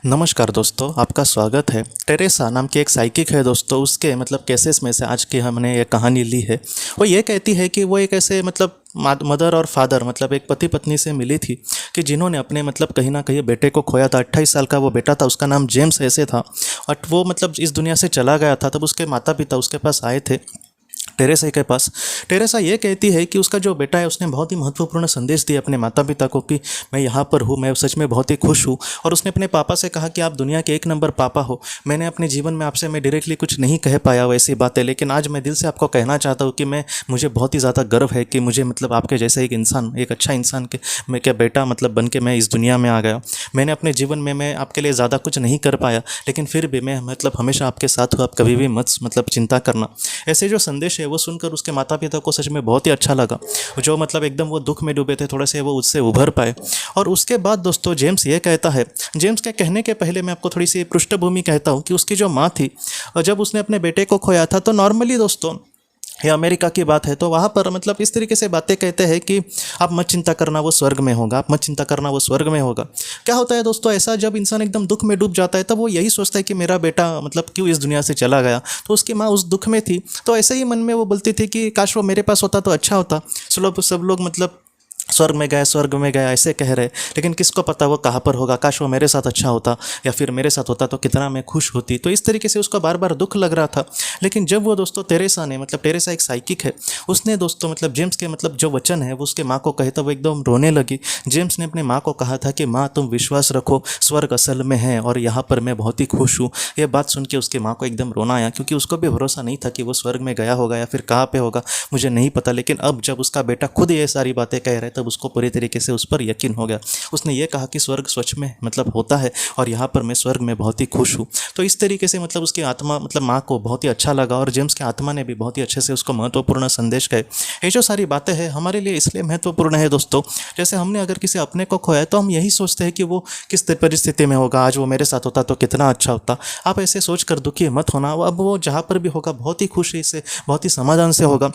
नमस्कार दोस्तों, आपका स्वागत है। टेरेसा नाम की एक साइकिक है दोस्तों, उसके केसेस में से आज की हमने ये कहानी ली है। वो ये कहती है कि वो एक ऐसे मदर और फादर एक पति पत्नी से मिली थी कि जिन्होंने अपने कहीं ना कहीं बेटे को खोया था। 28 साल का वो बेटा था, उसका नाम जेम्स ऐसे था। और वो इस दुनिया से चला गया था। तब उसके माता पिता उसके पास आए थे, टेरेसा के पास। टेरेसा ये कहती है कि उसका जो बेटा है उसने बहुत ही महत्वपूर्ण संदेश दिया अपने माता पिता को कि मैं यहाँ पर हूँ, मैं सच में बहुत ही खुश हूँ। और उसने अपने पापा से कहा कि आप दुनिया के 1 नंबर पापा हो। मैंने अपने जीवन में आपसे मैं डायरेक्टली कुछ नहीं कह पाया वैसी बातें, लेकिन आज मैं दिल से आपको कहना चाहता हूँ कि मुझे बहुत ही ज़्यादा गर्व है कि मुझे आपके जैसे एक इंसान, एक अच्छा इंसान के मैं क्या बेटा बन के मैं इस दुनिया में आ गया। मैंने अपने जीवन में मैं आपके लिए ज़्यादा कुछ नहीं कर पाया, लेकिन फिर भी मैं हमेशा आपके साथ हूँ। आप कभी भी मत चिंता करना। ऐसे जो संदेश है वो सुनकर उसके माता पिता को सच में बहुत ही अच्छा लगा। जो एकदम वो दुख में डूबे थे, थोड़े से वो उससे उभर पाए। और उसके बाद दोस्तों जेम्स ये कहता है, जेम्स के कहने के पहले मैं आपको थोड़ी सी पृष्ठभूमि कहता हूँ कि उसकी जो माँ थी, जब उसने अपने बेटे को खोया था तो नॉर्मली दोस्तों, ये अमेरिका की बात है, तो वहाँ पर इस तरीके से बातें कहते हैं कि आप मत चिंता करना, वो स्वर्ग में होगा। आप मत चिंता करना, वो स्वर्ग में होगा। क्या होता है दोस्तों, ऐसा जब इंसान एकदम दुख में डूब जाता है तब वो यही सोचता है कि मेरा बेटा क्यों इस दुनिया से चला गया। तो उसकी माँ उस दुख में थी, तो ऐसे ही मन में वो बोलती थी कि काश वो मेरे पास होता तो अच्छा होता। सब लोग स्वर्ग में गया ऐसे कह रहे, लेकिन किसको पता वो कहाँ पर होगा। काश वो मेरे साथ अच्छा होता, या फिर मेरे साथ होता तो कितना मैं खुश होती। तो इस तरीके से उसको बार बार दुख लग रहा था। लेकिन जब वो दोस्तों टेरेसा ने टेरेसा एक साइकिक है, उसने दोस्तों जेम्स के जो वचन है वो उसके माँ को कहे तो वो एकदम रोने लगी। जेम्स ने अपने माँ को कहा था कि माँ तुम विश्वास रखो, स्वर्ग असल में है और यहाँ पर मैं बहुत ही खुश हूँ। ये बात सुन के उसकी माँ को एकदम रोना आया, क्योंकि उसको भी भरोसा नहीं था कि वो स्वर्ग में गया होगा या फिर कहाँ पे होगा, मुझे नहीं पता। लेकिन अब जब उसका बेटा खुद ये सारी बातें कह रहे तब उसको पूरी तरीके से उस पर यकीन हो गया। उसने ये कहा कि स्वर्ग सच में होता है और यहाँ पर मैं स्वर्ग में बहुत ही खुश हूँ। तो इस तरीके से उसकी आत्मा माँ को बहुत ही अच्छा लगा और जेम्स की आत्मा ने भी बहुत ही अच्छे से उसको महत्वपूर्ण संदेश कहे। ये जो सारी बातें हैं हमारे लिए इसलिए महत्वपूर्ण है दोस्तों, जैसे हमने अगर किसी अपने को खोया है तो हम यही सोचते हैं कि वो किस परिस्थिति में होगा, आज वो मेरे साथ होता तो कितना अच्छा होता। आप ऐसे सोचकर दुखी मत होना, अब वो जहाँ पर भी होगा बहुत ही खुशी से, बहुत ही समाधान से होगा।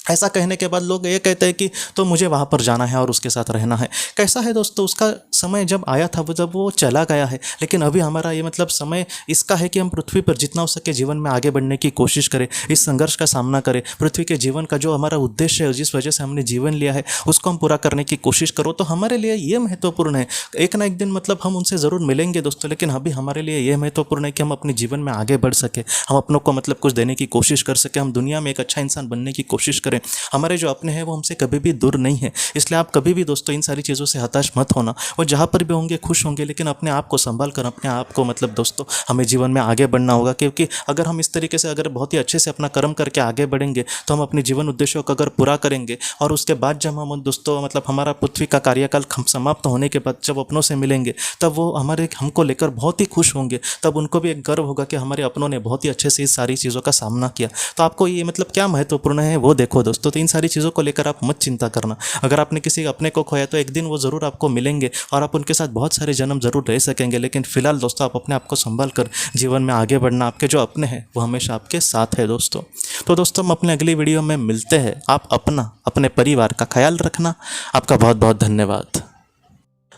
ऐसा कहने के बाद लोग ये कहते हैं कि तो मुझे वहाँ पर जाना है और उसके साथ रहना है। कैसा है दोस्तों, उसका समय जब आया था वो जब वो चला गया है, लेकिन अभी हमारा ये समय इसका है कि हम पृथ्वी पर जितना हो सके जीवन में आगे बढ़ने की कोशिश करें, इस संघर्ष का सामना करें। पृथ्वी के जीवन का जो हमारा उद्देश्य है, जिस वजह से हमने जीवन लिया है, उसको हम पूरा करने की कोशिश करो। तो हमारे लिए ये महत्वपूर्ण है। एक ना एक दिन हम उनसे ज़रूर मिलेंगे दोस्तों, लेकिन अभी हमारे लिए ये महत्वपूर्ण है कि हम अपने जीवन में आगे बढ़ सके, हम अपनों को कुछ देने की कोशिश कर सके, हम दुनिया में एक अच्छा इंसान बनने की कोशिश करें। हमारे जो अपने हैं वो हमसे कभी भी दूर नहीं है। इसलिए आप कभी भी दोस्तों इन सारी चीज़ों से हताश मत होना। वो जहाँ पर भी होंगे खुश होंगे, लेकिन अपने आप को संभाल कर, अपने आप को दोस्तों हमें जीवन में आगे बढ़ना होगा। क्योंकि अगर हम इस तरीके से अगर बहुत ही अच्छे से अपना कर्म करके आगे बढ़ेंगे तो हम अपने जीवन उद्देश्यों को अगर पूरा करेंगे और उसके बाद जब हम दोस्तों हमारा पृथ्वी का कार्यकाल समाप्त होने के बाद जब अपनों से मिलेंगे तब वो हमको लेकर बहुत ही खुश होंगे। तब उनको भी एक गर्व होगा कि हमारे अपनों ने बहुत ही अच्छे से इस सारी चीज़ों का सामना किया। तो आपको ये क्या महत्वपूर्ण है वो देखो दोस्तों। तो इन सारी चीज़ों को लेकर आप मत चिंता करना। अगर आपने किसी अपने को खोया तो एक दिन वो ज़रूर आपको मिलेंगे और आप उनके साथ बहुत सारे जन्म ज़रूर रह सकेंगे। लेकिन फिलहाल दोस्तों आप अपने आप को संभाल कर जीवन में आगे बढ़ना। आपके जो अपने हैं वो हमेशा आपके साथ है दोस्तों। तो दोस्तों हम अपने अगली वीडियो में मिलते हैं। आप अपने परिवार का ख्याल रखना। आपका बहुत बहुत धन्यवाद।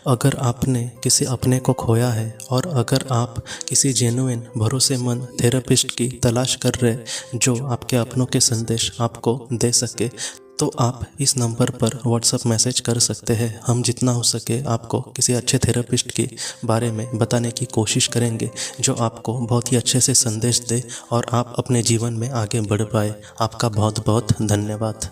अगर आपने किसी अपने को खोया है और अगर आप किसी जेन्युइन भरोसेमंद थेरेपिस्ट की तलाश कर रहे जो आपके अपनों के संदेश आपको दे सके, तो आप इस नंबर पर व्हाट्सएप मैसेज कर सकते हैं। हम जितना हो सके आपको किसी अच्छे थेरेपिस्ट के बारे में बताने की कोशिश करेंगे जो आपको बहुत ही अच्छे से संदेश दे और आप अपने जीवन में आगे बढ़ पाए। आपका बहुत बहुत धन्यवाद।